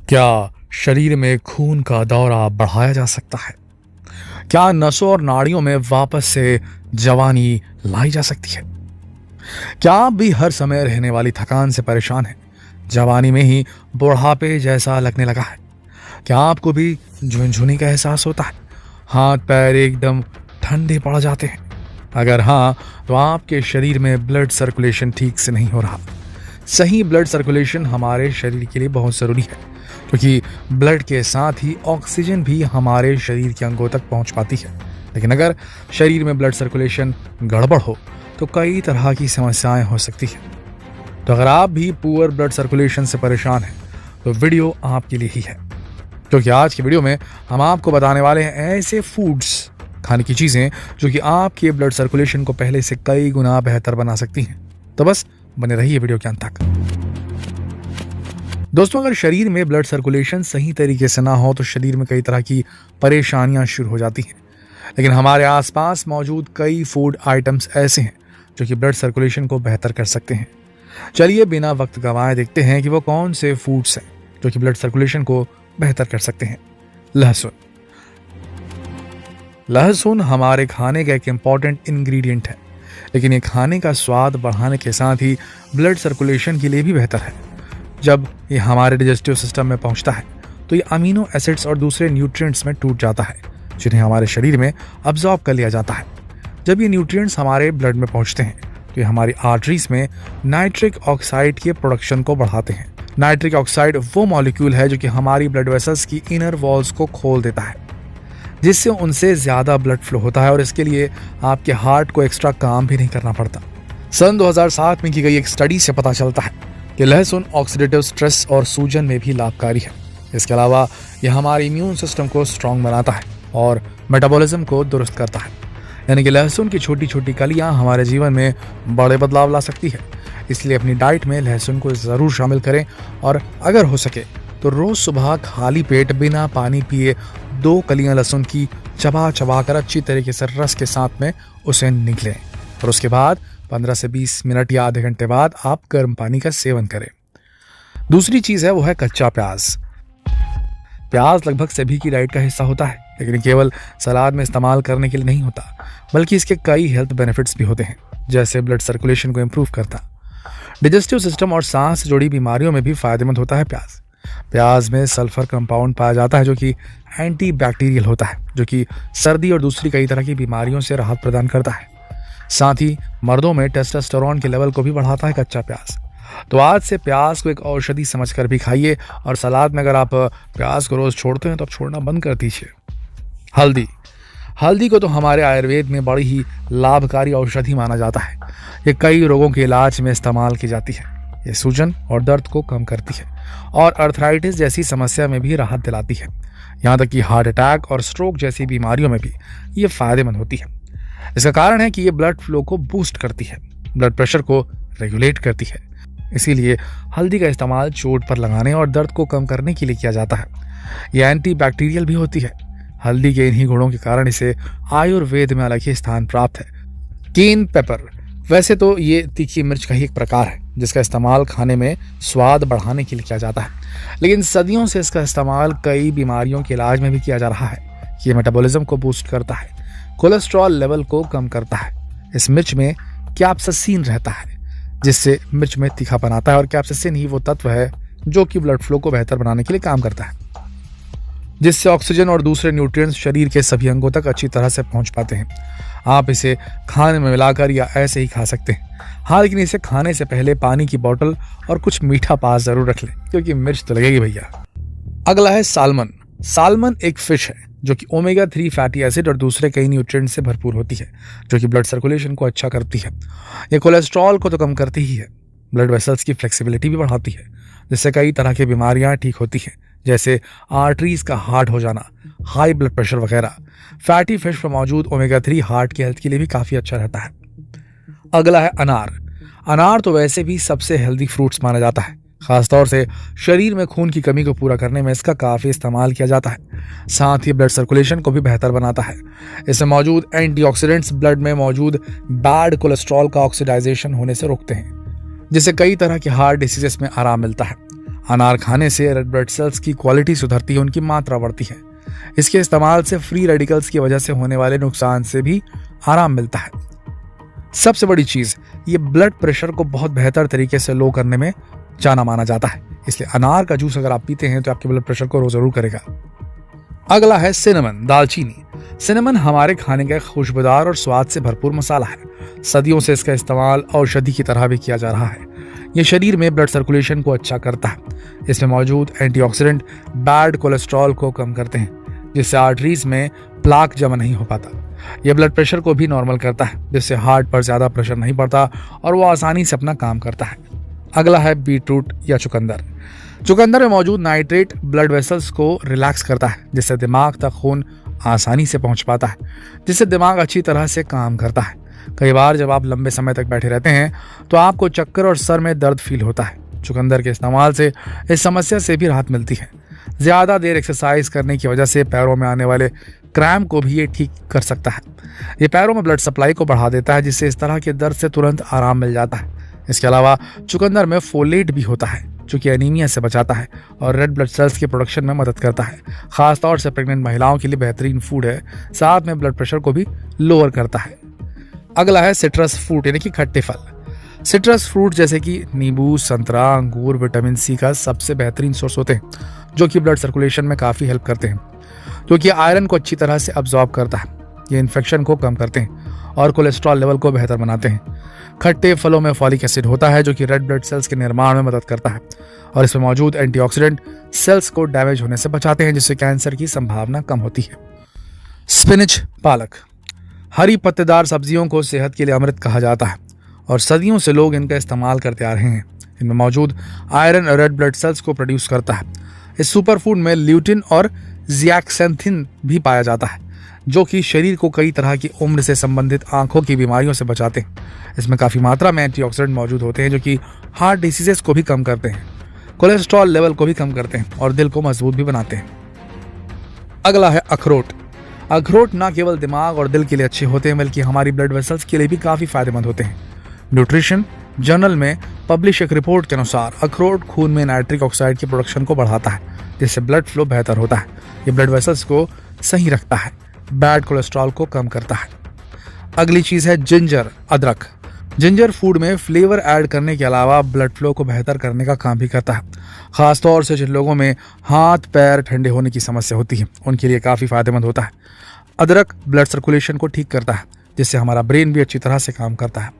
क्या शरीर में खून का दौरा बढ़ाया जा सकता है? क्या नसों और नाड़ियों में वापस से जवानी लाई जा सकती है? क्या आप भी हर समय रहने वाली थकान से परेशान हैं? जवानी में ही बुढ़ापे जैसा लगने लगा है? क्या आपको भी झुनझुनी का एहसास होता है? हाथ पैर एकदम ठंडे पड़ जाते हैं? अगर हाँ, तो आपके शरीर में ब्लड सर्कुलेशन ठीक से नहीं हो रहा। सही ब्लड सर्कुलेशन हमारे शरीर के लिए बहुत ज़रूरी है, क्योंकि ब्लड के साथ ही ऑक्सीजन भी हमारे शरीर के अंगों तक पहुंच पाती है। लेकिन अगर शरीर में ब्लड सर्कुलेशन गड़बड़ हो तो कई तरह की समस्याएं हो सकती हैं। तो अगर आप भी पुअर ब्लड सर्कुलेशन से परेशान हैं तो वीडियो आपके लिए ही है, क्योंकि आज की वीडियो में हम आपको बताने वाले हैं ऐसे फूड्स, खाने की चीज़ें जो कि आपके ब्लड सर्कुलेशन को पहले से कई गुना बेहतर बना सकती हैं। तो बस बने रहिए वीडियो के अंत तक। दोस्तों, अगर शरीर में ब्लड सर्कुलेशन सही तरीके से ना हो तो शरीर में कई तरह की परेशानियां शुरू हो जाती हैं। लेकिन हमारे आसपास मौजूद कई फूड आइटम्स ऐसे हैं जो कि ब्लड सर्कुलेशन को बेहतर कर सकते हैं। चलिए बिना वक्त गंवाए देखते हैं कि वो कौन से फूड्स हैं जो कि ब्लड सर्कुलेशन को बेहतर कर सकते हैं। लहसुन। लहसुन हमारे खाने का एक इम्पॉर्टेंट इंग्रेडिएंट है, लेकिन ये खाने का स्वाद बढ़ाने के साथ ही ब्लड सर्कुलेशन के लिए भी बेहतर है। जब ये हमारे डाइजेस्टिव सिस्टम में पहुंचता है तो ये अमीनो एसिड्स और दूसरे न्यूट्रिएंट्स में टूट जाता है, जिन्हें हमारे शरीर में अब्जॉर्ब कर लिया जाता है। जब ये न्यूट्रिएंट्स हमारे ब्लड में पहुंचते हैं तो ये हमारी आर्टरीज में नाइट्रिक ऑक्साइड के प्रोडक्शन को बढ़ाते हैं। नाइट्रिक ऑक्साइड वो मॉलिक्यूल है जो कि हमारी ब्लड वेसल्स की इनर वॉल्स को खोल देता है, जिससे उनसे ज्यादा ब्लड फ्लो होता है और इसके लिए आपके हार्ट को एक्स्ट्रा काम भी नहीं करना पड़ता। सन 2007 में की गई एक स्टडी से पता चलता है कि लहसुन ऑक्सीडेटिव स्ट्रेस और सूजन में भी लाभकारी है। इसके अलावा यह हमारे इम्यून सिस्टम को स्ट्रांग बनाता है और मेटाबॉलिज्म को दुरुस्त करता है। यानी कि लहसुन की छोटी छोटी कलियां हमारे जीवन में बड़े बदलाव ला सकती है। इसलिए अपनी डाइट में लहसुन को ज़रूर शामिल करें और अगर हो सके तो रोज़ सुबह खाली पेट बिना पानी पिए 2 कलियां लहसुन की चबा चबा कर अच्छी तरीके से रस के साथ में उसे निगलें और उसके बाद 15 से 20 मिनट या आधे घंटे बाद आप गर्म पानी का सेवन करें। दूसरी चीज़ है वो है कच्चा प्याज। प्याज लगभग सभी की डाइट का हिस्सा होता है, लेकिन केवल सलाद में इस्तेमाल करने के लिए नहीं होता, बल्कि इसके कई हेल्थ बेनिफिट्स भी होते हैं, जैसे ब्लड सर्कुलेशन को इम्प्रूव करता, डाइजेस्टिव सिस्टम और सांस से जुड़ी बीमारियों में भी फायदेमंद होता है प्याज। प्याज में सल्फर कंपाउंड पाया जाता है जो कि एंटी बैक्टीरियल होता है, जो कि सर्दी और दूसरी कई तरह की बीमारियों से राहत प्रदान करता है। साथ ही मर्दों में टेस्टोस्टेरोन के लेवल को भी बढ़ाता है कच्चा प्याज। तो आज से प्याज को एक औषधि समझकर भी खाइए और सलाद में अगर आप प्याज को रोज छोड़ते हैं तो आप छोड़ना बंद कर दीजिए। हल्दी। हल्दी को तो हमारे आयुर्वेद में बड़ी ही लाभकारी औषधि माना जाता है। ये कई रोगों के इलाज में इस्तेमाल की जाती है। ये सूजन और दर्द को कम करती है और अर्थराइटिस जैसी समस्या में भी राहत दिलाती है। यहाँ तक कि हार्ट अटैक और स्ट्रोक जैसी बीमारियों में भी ये फायदेमंद होती है। इसका कारण है कि ये ब्लड फ्लो को बूस्ट करती है, ब्लड प्रेशर को रेगुलेट करती है। इसीलिए हल्दी का इस्तेमाल चोट पर लगाने और दर्द को कम करने के लिए किया जाता है। ये एंटी बैक्टीरियल भी होती है। हल्दी के इन्हीं गुणों के कारण इसे आयुर्वेद में अलग ही स्थान प्राप्त है। केन पेपर। वैसे तो ये तीखी मिर्च का ही एक प्रकार है जिसका इस्तेमाल खाने में स्वाद बढ़ाने के लिए किया जाता है, लेकिन सदियों से इसका इस्तेमाल कई बीमारियों के इलाज में भी किया जा रहा है। ये मेटाबॉलिज्म को बूस्ट करता है, कोलेस्ट्रॉल लेवल को कम करता है। इस मिर्च में कैप्साइसिन रहता है जिससे मिर्च में तीखापन आता है और कैप्साइसिन ही वो तत्व है जो कि ब्लड फ्लो को बेहतर बनाने के लिए काम करता है, जिससे ऑक्सीजन और दूसरे न्यूट्रिएंट्स शरीर के सभी अंगों तक अच्छी तरह से पहुंच पाते हैं। आप इसे खाने में मिलाकर या ऐसे ही खा सकते हैं। हाँ, लेकिन इसे खाने से पहले पानी की बोतल और कुछ मीठा पास जरूर रख लें, क्योंकि मिर्च तो लगेगी भैया। अगला है सालमन। सालमन एक फिश है जो कि ओमेगा 3 फैटी एसिड और दूसरे कई न्यूट्रिएंट्स से भरपूर होती है, जो कि ब्लड सर्कुलेशन को अच्छा करती है। ये कोलेस्ट्रॉल को तो कम करती ही है, ब्लड वेसल्स की फ्लेक्सिबिलिटी भी बढ़ाती है, जिससे कई तरह की बीमारियां ठीक होती हैं, जैसे आर्टरीज का हार्ड हो जाना, हाई ब्लड प्रेशर वगैरह। फैटी फिश में मौजूद ओमेगा 3 हार्ट की हेल्थ के लिए भी काफ़ी अच्छा रहता है। अगला है अनार। अनार तो वैसे भी सबसे हेल्दी फ्रूट्स माना जाता है। खासतौर से शरीर में खून की कमी को पूरा करने में इसका काफ़ी इस्तेमाल किया जाता है। साथ ही ब्लड सर्कुलेशन को भी बेहतर बनाता है। इसमें मौजूद एंटीऑक्सीडेंट्स ब्लड में मौजूद बैड कोलेस्ट्रॉल का ऑक्सीडाइजेशन होने से रोकते हैं, जिससे कई तरह के हार्ट डिसीजेस में आराम मिलता है। अनार खाने से रेड ब्लड सेल्स की क्वालिटी सुधरती है, उनकी मात्रा बढ़ती है। इसके इस्तेमाल से फ्री रेडिकल्स की वजह से होने वाले नुकसान से भी आराम मिलता है। सबसे बड़ी चीज, ये ब्लड प्रेशर को बहुत बेहतर तरीके से लो करने में जाना माना जाता है, इसलिए अनार का जूस अगर आप पीते हैं तो आपके ब्लड प्रेशर को जरूर करेगा। अगला है सिनेमन, दालचीनी। सिनेमन हमारे खाने का खुशबूदार और स्वाद से भरपूर मसाला है। सदियों से इसका इस्तेमाल औषधि की तरह भी किया जा रहा है। ये शरीर में ब्लड सर्कुलेशन को अच्छा करता है। इसमें मौजूद एंटीऑक्सीडेंट बैड कोलेस्ट्रॉल को कम करते हैं, जिससे आर्टरीज में प्लाक जमा नहीं हो पाता। यह ब्लड प्रेशर को भी नॉर्मल करता है, जिससे हार्ट पर ज्यादा प्रेशर नहीं पड़ता और वो आसानी से अपना काम करता है। अगला है बीटरूट या चुकंदर। चुकंदर में मौजूद नाइट्रेट ब्लड वेसल्स को रिलैक्स करता है, जिससे दिमाग तक खून आसानी से पहुंच पाता है, जिससे दिमाग अच्छी तरह से काम करता है। कई बार जब आप लंबे समय तक बैठे रहते हैं तो आपको चक्कर और सर में दर्द फील होता है। चुकंदर के इस्तेमाल से इस समस्या से भी राहत मिलती है। ज्यादा देर एक्सरसाइज करने की वजह से पैरों में आने वाले क्रैम्प को भी ये ठीक कर सकता है। ये पैरों में ब्लड सप्लाई को बढ़ा देता है, जिससे इस तरह के दर्द से तुरंत आराम मिल जाता है। इसके अलावा चुकंदर में फोलेट भी होता है, जो कि एनीमिया से बचाता है और रेड ब्लड सेल्स के प्रोडक्शन में मदद करता है। खासतौर से प्रेग्नेंट महिलाओं के लिए बेहतरीन फूड है, साथ में ब्लड प्रेशर को भी लोअर करता है। अगला है सिट्रस फ्रूट यानी कि खट्टे फल। सिट्रस फ्रूट जैसे कि नींबू, संतरा, अंगूर विटामिन सी का सबसे बेहतरीन सोर्स होते हैं, जो कि ब्लड सर्कुलेशन में काफ़ी हेल्प करते हैं, क्योंकि आयरन को अच्छी तरह से अब्जॉर्ब करता है। ये इन्फेक्शन को कम करते हैं और कोलेस्ट्रॉल लेवल को बेहतर बनाते हैं। खट्टे फलों में फॉलिक एसिड होता है, जो कि रेड ब्लड सेल्स के निर्माण में मदद करता है और इसमें मौजूद एंटीऑक्सीडेंट सेल्स को डैमेज होने से बचाते हैं, जिससे कैंसर की संभावना कम होती है। स्पिनच, पालक। हरी पत्तेदार सब्जियों को सेहत के लिए अमृत कहा जाता है और सदियों से लोग इनका इस्तेमाल करते आ रहे हैं। इनमें मौजूद आयरन रेड ब्लड सेल्स को प्रोड्यूस करता है। इस सुपरफूड में ल्यूटिन और जियाक्सेंथिन भी पाया जाता है, जो कि शरीर को कई तरह की उम्र से संबंधित आंखों की बीमारियों से बचाते हैं। इसमें काफ़ी मात्रा में एंटीऑक्सीडेंट मौजूद होते हैं, जो कि हार्ट डिसीजेस को भी कम करते हैं, कोलेस्ट्रॉल लेवल को भी कम करते हैं और दिल को मजबूत भी बनाते हैं। अगला है अखरोट। अखरोट न केवल दिमाग और दिल के लिए अच्छे होते हैं, बल्कि हमारी ब्लड वेसल्स के लिए भी काफ़ी फायदेमंद होते हैं। न्यूट्रिशन जर्नल में पब्लिश एक रिपोर्ट के अनुसार अखरोट खून में नाइट्रिक ऑक्साइड की प्रोडक्शन को बढ़ाता है, जिससे ब्लड फ्लो बेहतर होता है। ये ब्लड वेसल्स को सही रखता है, बैड कोलेस्ट्रॉल को कम करता है। अगली चीज है जिंजर, अदरक। जिंजर फूड में फ्लेवर ऐड करने के अलावा ब्लड फ्लो को बेहतर करने का काम भी करता है। खासतौर से जिन लोगों में हाथ पैर ठंडे होने की समस्या होती है, उनके लिए काफ़ी फायदेमंद होता है। अदरक ब्लड सर्कुलेशन को ठीक करता है, जिससे हमारा ब्रेन भी अच्छी तरह से काम करता है।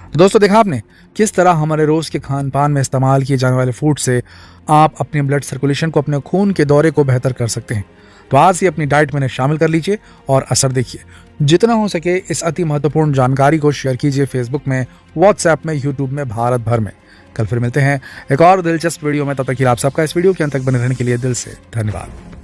तो दोस्तों, देखा आपने किस तरह हमारे रोज के खान पान में इस्तेमाल किए जाने वाले फूड से आप अपने ब्लड सर्कुलेशन को, अपने खून के दौरे को बेहतर कर सकते हैं। तो आज ही अपनी डाइट में शामिल कर लीजिए और असर देखिए। जितना हो सके इस अति महत्वपूर्ण जानकारी को शेयर कीजिए फेसबुक में, व्हाट्सएप में, यूट्यूब में, भारत भर में। कल फिर मिलते हैं एक और दिलचस्प वीडियो में। तब तक के लिए आप सबका इस वीडियो के अंत तक बने रहने के लिए दिल से धन्यवाद।